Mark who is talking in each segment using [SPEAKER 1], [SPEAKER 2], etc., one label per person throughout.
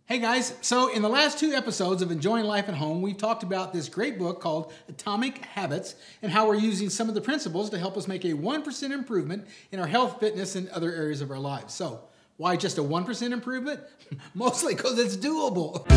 [SPEAKER 1] Hey guys, so in the last 2 episodes of Enjoying Life at Home, we've talked about this great book called Atomic Habits and how we're using some of the principles to help us make a 1% improvement in our health, fitness, and other areas of our lives. So, why just a 1% improvement? Mostly because it's doable.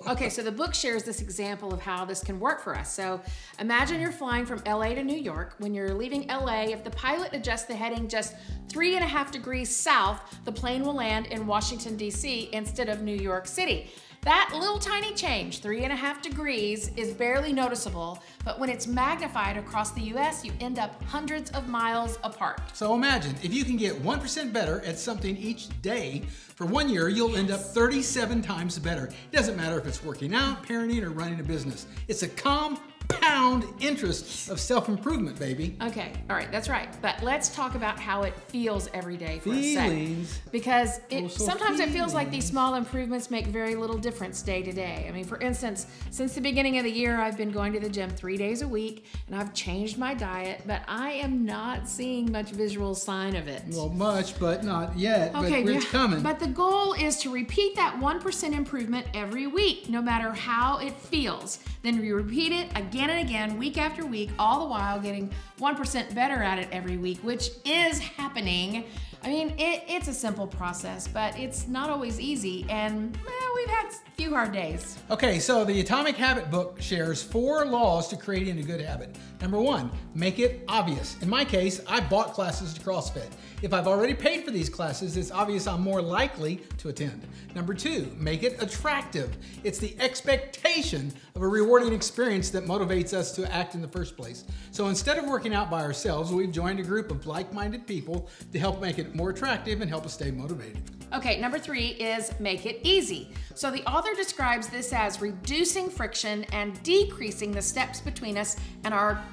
[SPEAKER 2] Okay, so the book shares this example of how this can work for us. So imagine you're flying from LA to New York. When you're leaving LA, if the pilot adjusts the heading just 3.5 degrees south, the plane will land in Washington, D.C. instead of New York City. That little tiny change, 3.5 degrees, is barely noticeable, but when it's magnified across the US, you end up hundreds of miles apart.
[SPEAKER 1] So imagine, if you can get 1% better at something each day, for 1 year, you'll end up 37 times better. It doesn't matter if it's working out, parenting, or running a business. It's a compound interest of self-improvement, baby.
[SPEAKER 2] Okay, all right, that's right. But let's talk about how it feels every day for a
[SPEAKER 1] Feelings.
[SPEAKER 2] sec. Because sometimes it feels like these small improvements make very little difference day to day. I mean, for instance, since the beginning of the year, I've been going to the gym 3 days a week, and I've changed my diet, but I am not seeing much visual sign of it.
[SPEAKER 1] Well, much, but not yet,
[SPEAKER 2] Okay,
[SPEAKER 1] but it's coming.
[SPEAKER 2] But the goal is to repeat that 1% improvement every week, no matter how it feels. Then you repeat it again and again, week after week, all the while getting 1% better at it every week, which is happening. I mean, it's a simple process, but it's not always easy, and we've had a few hard days.
[SPEAKER 1] Okay, so the Atomic Habit book shares 4 laws to creating a good habit. Number 1, make it obvious. In my case, I bought classes to CrossFit. If I've already paid for these classes, it's obvious I'm more likely to attend. Number 2, make it attractive. It's the expectation of a rewarding experience that motivates us to act in the first place. So instead of working out by ourselves, we've joined a group of like-minded people to help make it more attractive and help us stay motivated.
[SPEAKER 2] Okay, number 3 is make it easy. So the author describes this as reducing friction and decreasing the steps between us and our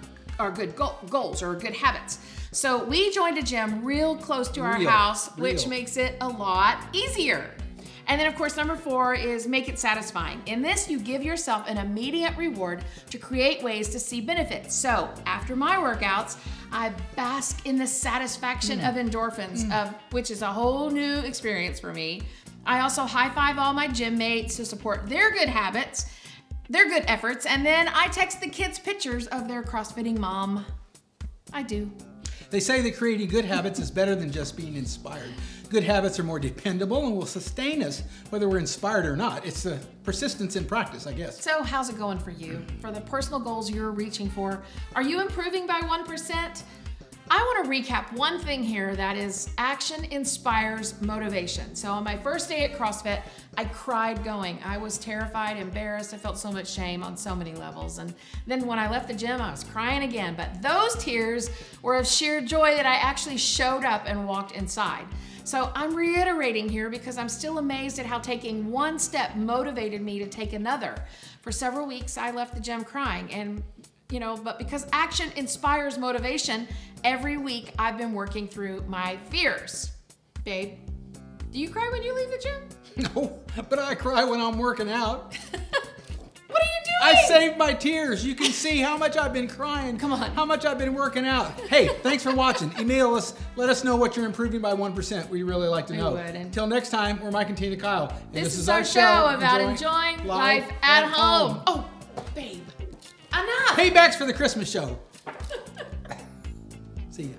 [SPEAKER 2] good goals or good habits. So we joined a gym real close to our house, which makes it a lot easier. And then of course, number 4 is make it satisfying. In this, you give yourself an immediate reward to create ways to see benefits. So after my workouts, I bask in the satisfaction of endorphins, which is a whole new experience for me. I also high-five all my gym mates to support their good habits, their good efforts, and then I text the kids pictures of their CrossFitting mom. I do.
[SPEAKER 1] They say that creating good habits is better than just being inspired. Good habits are more dependable and will sustain us whether we're inspired or not. It's the persistence in practice, I guess.
[SPEAKER 2] So how's it going for you? For the personal goals you're reaching for, are you improving by 1%? I want to recap one thing here, that is action inspires motivation. So on my first day at CrossFit, I cried going. I was terrified, embarrassed. I felt so much shame on so many levels. And then when I left the gym, I was crying again. But those tears were of sheer joy that I actually showed up and walked inside. So I'm reiterating here because I'm still amazed at how taking one step motivated me to take another. For several weeks, I left the gym crying, and but because action inspires motivation, every week I've been working through my fears. Babe, do you cry when you leave the gym?
[SPEAKER 1] No, but I cry when I'm working out.
[SPEAKER 2] What are you doing?
[SPEAKER 1] I saved my tears. You can see how much I've been crying.
[SPEAKER 2] Come on.
[SPEAKER 1] How much I've been working out. Hey, thanks for watching. Email us. Let us know what you're improving by 1%. We'd really like to know. Until next time, we're Mike and Tina Keil. And
[SPEAKER 2] this is our show about enjoying life at home. Oh, babe. Enough.
[SPEAKER 1] Paybacks for the Christmas show. See ya.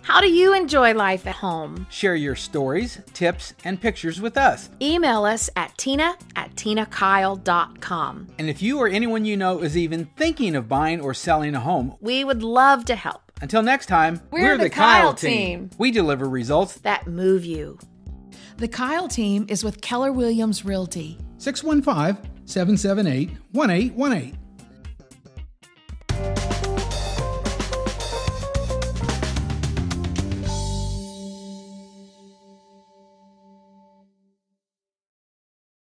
[SPEAKER 2] How do you enjoy life at home?
[SPEAKER 1] Share your stories, tips, and pictures with us.
[SPEAKER 2] Email us at tina@tinakeil.com.
[SPEAKER 1] And if you or anyone you know is even thinking of buying or selling a home,
[SPEAKER 2] we would love to help.
[SPEAKER 1] Until next time,
[SPEAKER 2] we're the Keil team.
[SPEAKER 1] We deliver results
[SPEAKER 2] that move you. The Keil team is with Keller Williams Realty.
[SPEAKER 1] 615-778-1818.